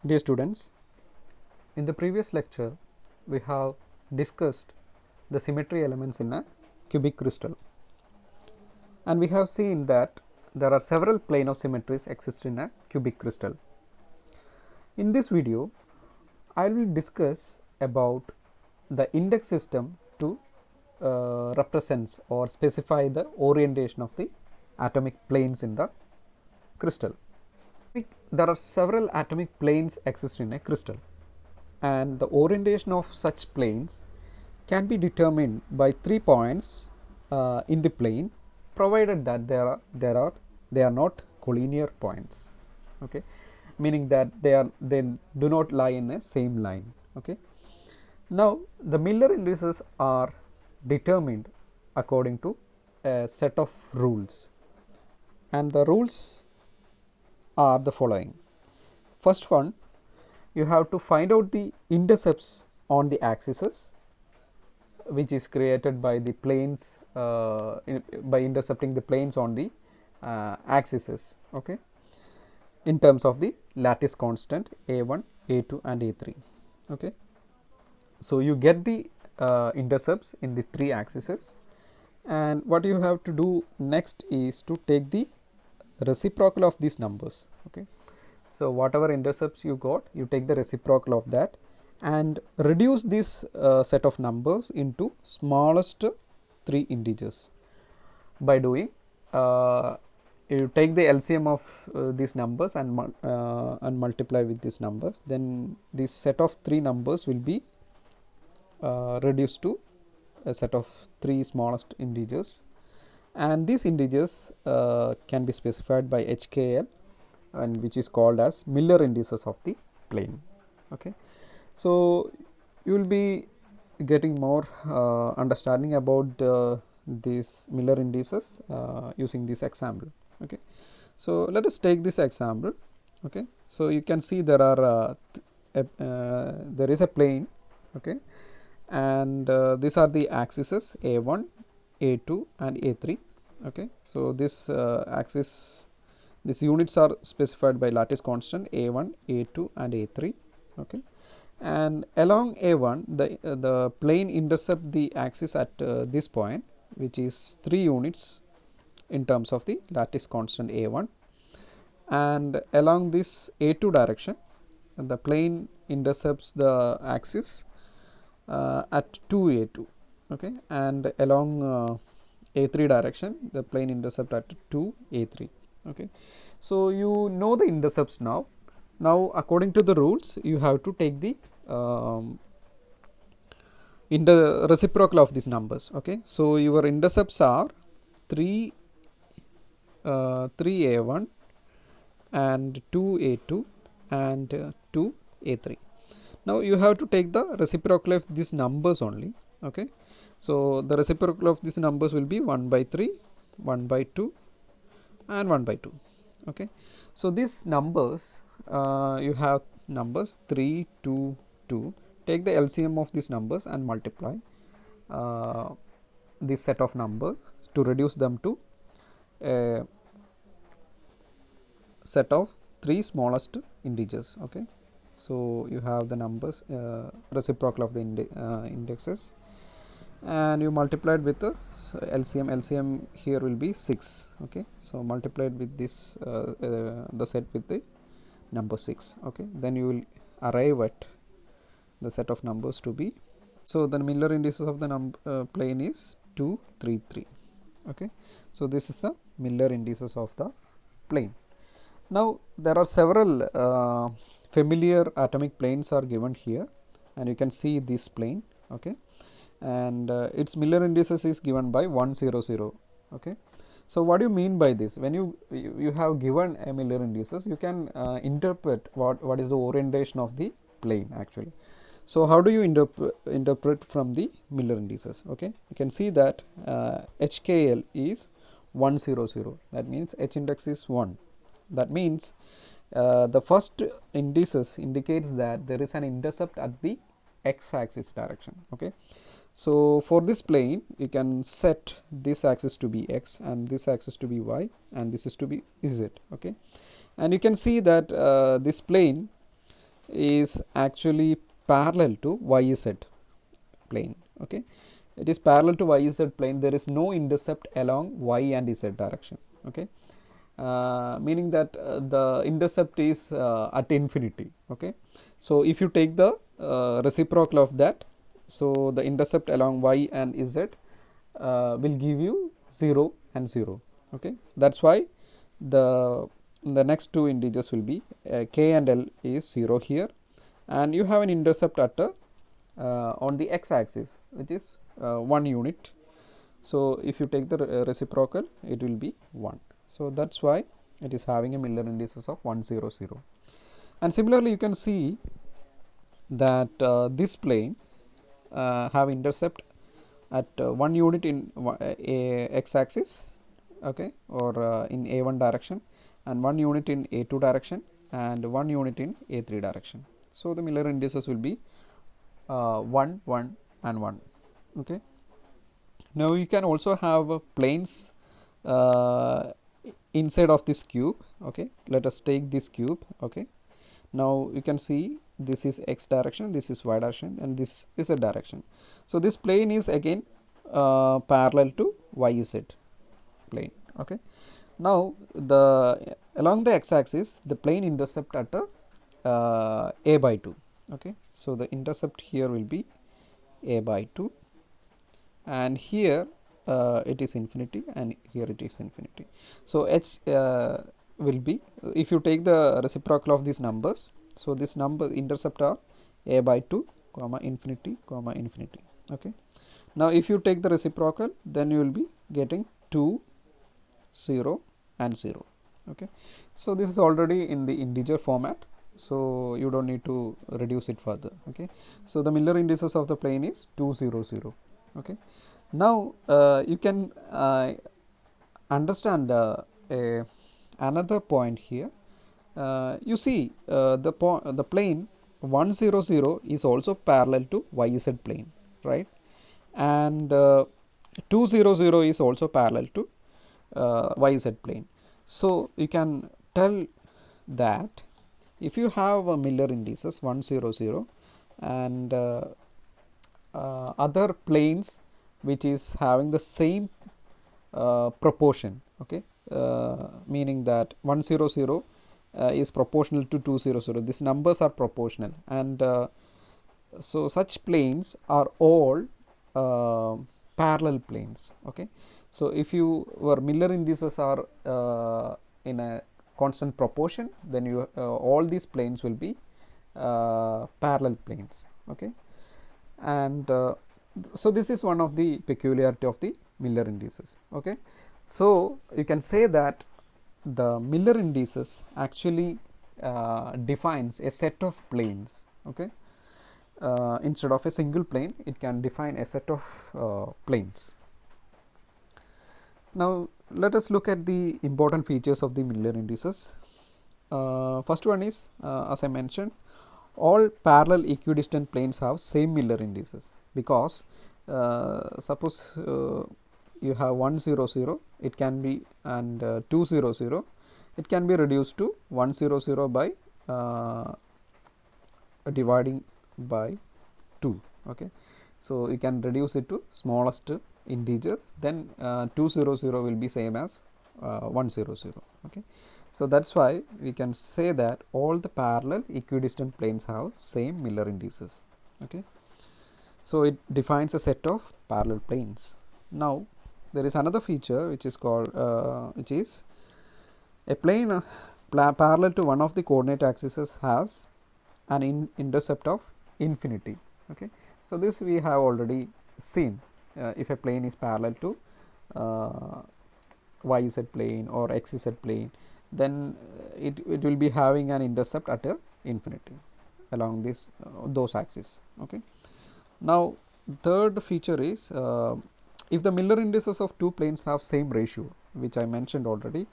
Dear students, in the previous lecture we have discussed the symmetry elements in a cubic crystal, and we have seen that there are several plane of symmetries exist in a cubic crystal. In this video I will discuss about the index system to represent or specify the orientation of the atomic planes in the crystal. There are several atomic planes exist in a crystal, and the orientation of such planes can be determined by 3 points in the plane, provided that they are not collinear points, okay, meaning that they do not lie in the same line. Okay. Now the Miller indices are determined according to a set of rules, and the rules are the following. First one, you have to find out the intercepts on the axes, which is created by the planes by intercepting the planes on the axes, okay, in terms of the lattice constant a1, a2 and a3. Okay. So you get the intercepts in the 3 axes, and what you have to do next is to take the reciprocal of these numbers. Okay. So whatever intercepts you got, you take the reciprocal of that and reduce this set of numbers into smallest 3 integers by doing you take the LCM of these numbers and multiply with these numbers. Then this set of 3 numbers will be reduced to a set of 3 smallest integers, and these integers can be specified by HKL, and which is called as Miller indices of the plane. Okay. So you will be getting more understanding about these Miller indices using this example. Okay. So let us take this example. Okay. So you can see there are there is a plane. Okay, and these are the axes a1, a2 and a3. Okay. So this axis, these units are specified by lattice constant a1, a2 and a3. Okay. And along a1 the plane intercept the axis at this point, which is 3 units in terms of the lattice constant a1, and along this a2 direction the plane intercepts the axis at 2a2. Okay. And along a3 direction the plane intercept at 2a3. Okay. So you know the intercepts now. Now according to the rules you have to take the in the reciprocal of these numbers. Okay. So your intercepts are 3a1 and 2a2 and 2a3. Now you have to take the reciprocal of these numbers only. Okay. So the reciprocal of these numbers will be 1 by 3, 1 by 2 and 1 by 2. Okay. So these numbers you have numbers 3, 2, 2. Take the LCM of these numbers and multiply this set of numbers to reduce them to a set of 3 smallest integers. Okay. So you have the numbers reciprocal of the indexes, and you multiplied with the LCM here will be 6. Okay. So multiplied with this the set with the number 6. Okay. Then you will arrive at the set of numbers to be, so the Miller indices of the plane is 2, 3, 3. Okay. So this is the Miller indices of the plane. Now there are several familiar atomic planes are given here, and you can see this plane. Okay. And its Miller indices is given by 1, 0, 0. Okay. So what do you mean by this? When you have given a Miller indices, you can interpret what is the orientation of the plane actually. So how do you interpret from the Miller indices? Okay. You can see that HKL is 1, 0, 0. That means H index is 1. That means the first indices indicates that there is an intercept at the x-axis direction. Okay. So for this plane you can set this axis to be x and this axis to be y and this is to be z. Okay. And you can see that this plane is actually parallel to YZ plane. Okay, it is parallel to YZ plane. There is no intercept along Y and Z direction. Okay, meaning that the intercept is at infinity. Okay, so if you take the reciprocal of that, so the intercept along Y and Z will give you 0 and 0. Okay, that's why the next two integers will be k and l is 0 here, and you have an intercept at on the x axis, which is 1 unit. So if you take the reciprocal, it will be 1. So that's why it is having a Miller indices of 1 0 0. And similarly, you can see that this plane have intercept at 1 unit in x axis, okay, or in a1 direction, and 1 unit in a2 direction, and 1 unit in a3 direction. So the Miller indices will be 1 1 and 1. Okay, now you can also have planes inside of this cube. Okay, let us take this cube. Okay, now you can see this is x direction, this is y direction, and this is a direction. So this plane is again parallel to YZ plane. Okay, now the along the x axis the plane intercept at a by 2. Okay, so the intercept here will be a by 2, and here it is infinity, and here it is infinity. So h will be, if you take the reciprocal of these numbers, so this number intercept are a by 2 comma infinity comma infinity. Okay, now if you take the reciprocal, then you will be getting 2 0 and 0. Okay, so this is already in the integer format, so you don't need to reduce it further. Okay, so the Miller indices of the plane is 2 0 0. Okay, now you can understand another point here. You see the plane 1 0 0 is also parallel to YZ plane, right, and 2 0 0 is also parallel to YZ plane. So you can tell that if you have a Miller indices 1 0 0 and other planes which is having the same proportion, okay, meaning that 1 0 0 is proportional to 2 0 0, these numbers are proportional, and so such planes are all parallel planes. Okay, so if your Miller indices are in a constant proportion, then you all these planes will be parallel planes. Okay, and so this is one of the peculiarity of the Miller indices. Okay, so you can say that the Miller indices actually defines a set of planes. Okay, instead of a single plane, it can define a set of planes. Now let us look at the important features of the Miller indices. First one is, as I mentioned, all parallel equidistant planes have same Miller indices, because suppose you have 1 0 0, it can be, and 2 0 0, it can be reduced to 1 0 0 by dividing by 2. Okay, so you can reduce it to smallest integers, then 2 0 0 will be same as 1 0 0. Okay, so that's why we can say that all the parallel equidistant planes have same Miller indices. Okay, so it defines a set of parallel planes. Now there is another feature which is called which is a plane parallel to one of the coordinate axes has an intercept of infinity. Okay, so this we have already seen. If a plane is parallel to YZ plane or XZ plane, then it will be having an intercept at infinity along this those axes. Okay, now third feature is, if the Miller indices of two planes have same ratio, which I mentioned already.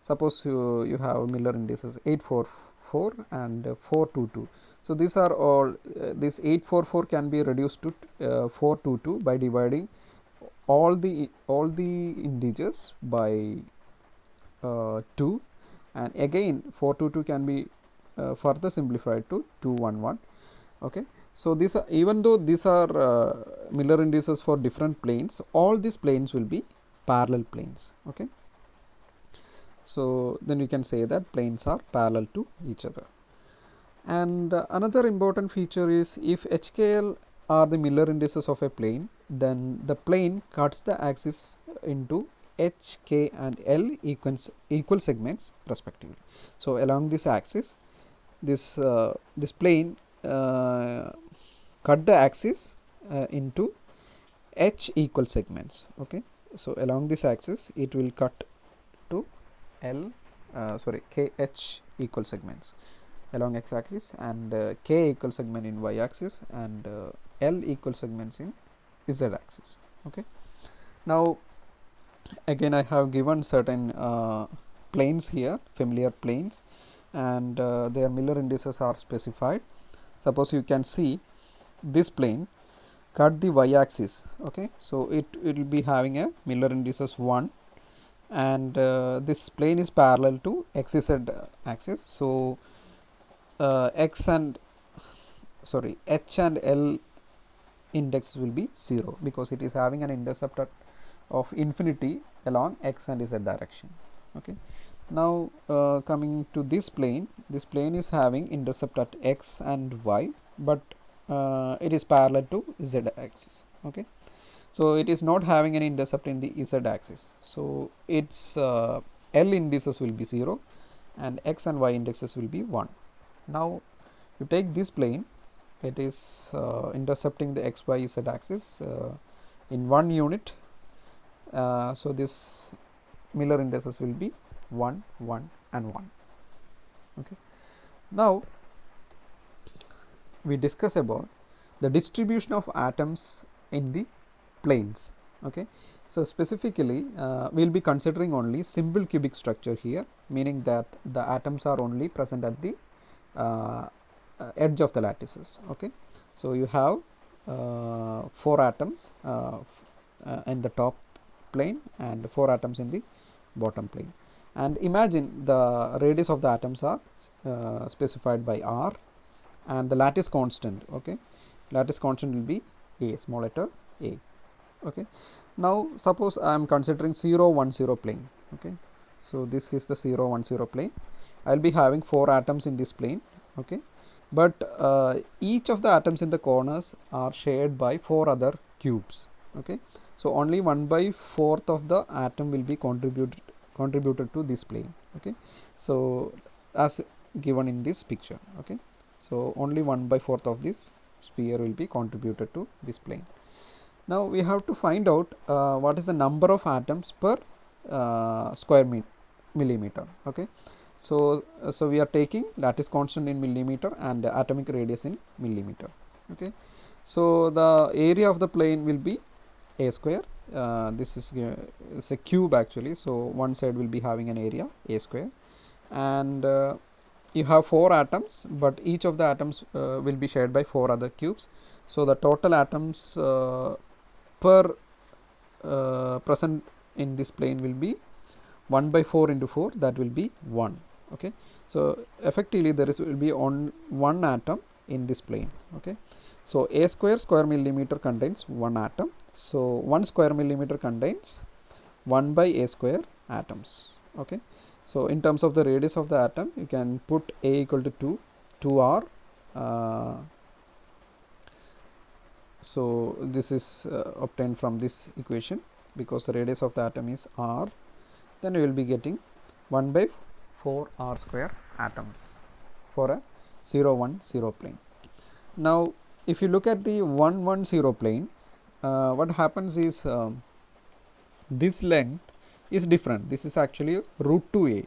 Suppose you have Miller indices 844 and 422. So these are all this 844 can be reduced to 422 by dividing all the integers by 2, and again 422 can be further simplified to 2 1 1. Okay. So these are, even though these are Miller indices for different planes, all these planes will be parallel planes. Okay. So then you can say that planes are parallel to each other. And another important feature is, if HKL are the Miller indices of a plane, then the plane cuts the axis into H, K and L equal segments respectively. So along this axis, this plane cut the axis into H equal segments. Okay. So along this axis it will cut to KH equal segments along x axis, and k equal segment in y axis, and L equal segments in z axis. Okay. Now again I have given certain planes here, familiar planes, and their Miller indices are specified. Suppose you can see this plane cut the y axis. Okay. So it will be having a Miller indices 1, and this plane is parallel to xz axis. So H and L index will be 0, because it is having an intercept of infinity along x and z direction. Okay. Now coming to this plane is having intercept at x and y, but it is parallel to z axis. Okay. So it is not having an intercept in the z axis. So its L indices will be 0 and x and y indexes will be 1. Now you take this plane, it is intercepting the x, y, z axis in 1 unit. So this Miller indices will be 1, 1 and 1. Okay. Now we discuss about the distribution of atoms in the planes. Okay. So specifically we will be considering only simple cubic structure here, meaning that the atoms are only present at the edge of the lattices. Okay. So you have 4 atoms in the top plane and 4 atoms in the bottom plane, and imagine the radius of the atoms are specified by r, and the lattice constant. Okay. Lattice constant will be a, small letter a. Okay. Now suppose I am considering 0 1 0 plane. Okay. So this is the 0 1 0 plane. I will be having 4 atoms in this plane. Okay. But each of the atoms in the corners are shared by 4 other cubes. Okay. So only 1/4 of the atom will be contributed to this plane. Okay. So as given in this picture. Okay. So only 1/4 of this sphere will be contributed to this plane. Now we have to find out what is the number of atoms per square millimeter. Okay. So we are taking lattice constant in millimeter and atomic radius in millimeter. Okay. So the area of the plane will be a square. This is it's a cube actually. So one side will be having an area a square, and you have 4 atoms, but each of the atoms will be shared by 4 other cubes. So the total atoms per present in this plane will be 1/4 into 4, that will be 1. Okay. So effectively there will be on 1 atom in this plane. Okay. So a square millimeter contains 1 atom. So 1 square millimeter contains 1 by a square atoms. Okay. So in terms of the radius of the atom, you can put a equal to 2r. So this is obtained from this equation, because the radius of the atom is r. Then we will be getting 1/4 r square atoms for a 0 1 0 plane. Now if you look at the 1 1 0 plane, what happens is this length is different. This is actually root 2a.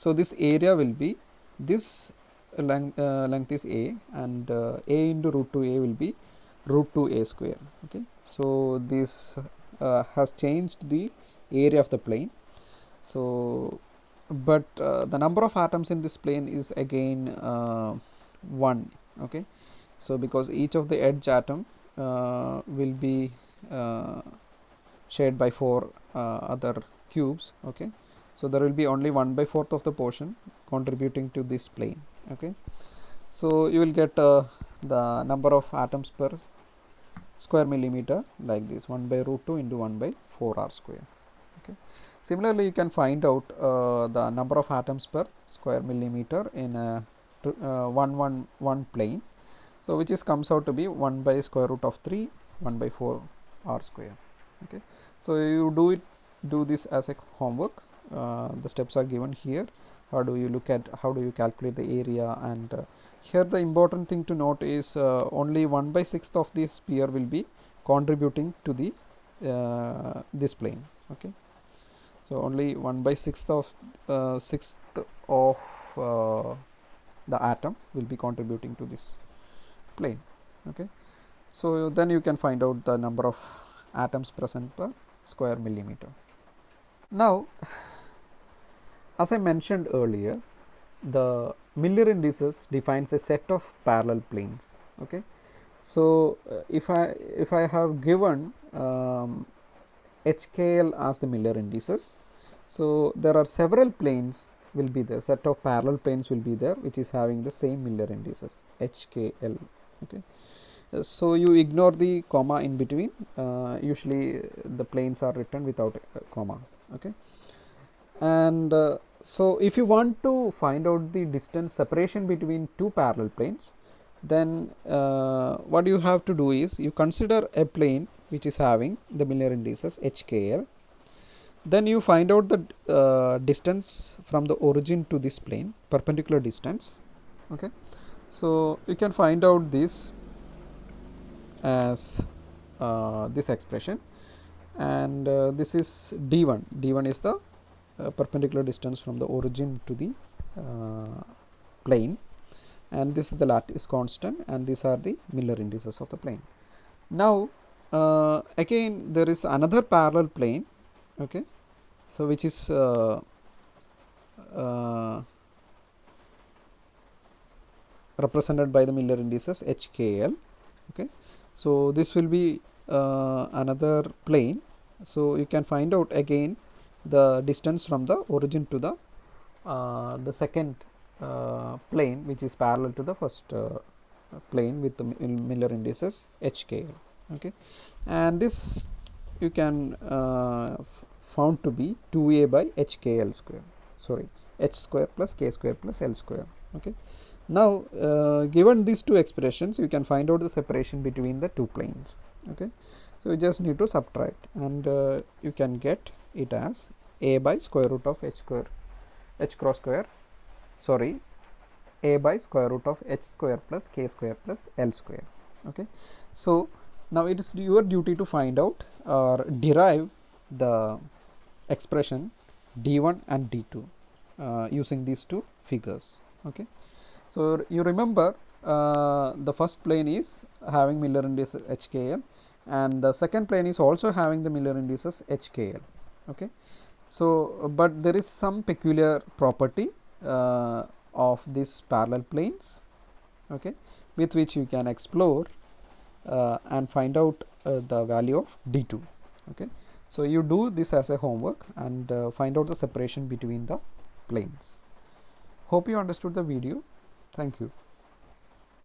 So this area will be, this length is a, and a into root 2a will be root 2a square. Okay. So this has changed the area of the plane. So but the number of atoms in this plane is again 1. Okay. So because each of the edge atom will be shared by 4 other cubes. Okay. So there will be only 1/4 of the portion contributing to this plane. Okay, so you will get the number of atoms per square millimeter like this, 1/√2 into 1/4 r square. Okay. Similarly, you can find out the number of atoms per square millimeter in a 1 plane. So which is comes out to be 1/√3 1/4 r square. Okay. So you do this as a homework. The steps are given here. How do you calculate the area, and here the important thing to note is only 1/6 of the sphere will be contributing to the this plane. Okay, so only 1/6 of the atom will be contributing to this plane. Okay, so then you can find out the number of atoms present per square millimeter. Now, as I mentioned earlier, the Miller indices defines a set of parallel planes. Okay, so if I have given HKL as the Miller indices, so there are several planes will be there, set of parallel planes will be there, which is having the same Miller indices HKL. Okay, so you ignore the comma in between. Usually the planes are written without a comma. Okay, and so if you want to find out the distance separation between two parallel planes, then what you have to do is you consider a plane which is having the Miller indices HKL. Then you find out the distance from the origin to this plane, perpendicular distance. Okay, so you can find out this as this expression, and this is d1. d1 is the perpendicular distance from the origin to the plane, and this is the lattice constant, and these are the Miller indices of the plane. Now again there is another parallel plane. Okay, so which is represented by the Miller indices HKL. Okay, so this will be another plane. So you can find out again the distance from the origin to the second plane, which is parallel to the first plane with the Miller indices HKL. Okay, and this you can found to be 2a by HKL square. Sorry, h square plus k square plus l square. Okay. Now given these two expressions, you can find out the separation between the two planes. Okay, so you just need to subtract, and you can get it as a by square root of h cross square, sorry, a by square root of h square plus k square plus l square. Okay, so now it is your duty to find out or derive the expression d1 and d2 using these two figures. Okay, so you remember the first plane is having Miller indices HKL, and the second plane is also having the Miller indices HKL. Okay, so but there is some peculiar property of these parallel planes, okay, with which you can explore and find out the value of d2. Okay, so you do this as a homework and find out the separation between the planes. Hope you understood the video. Thank you.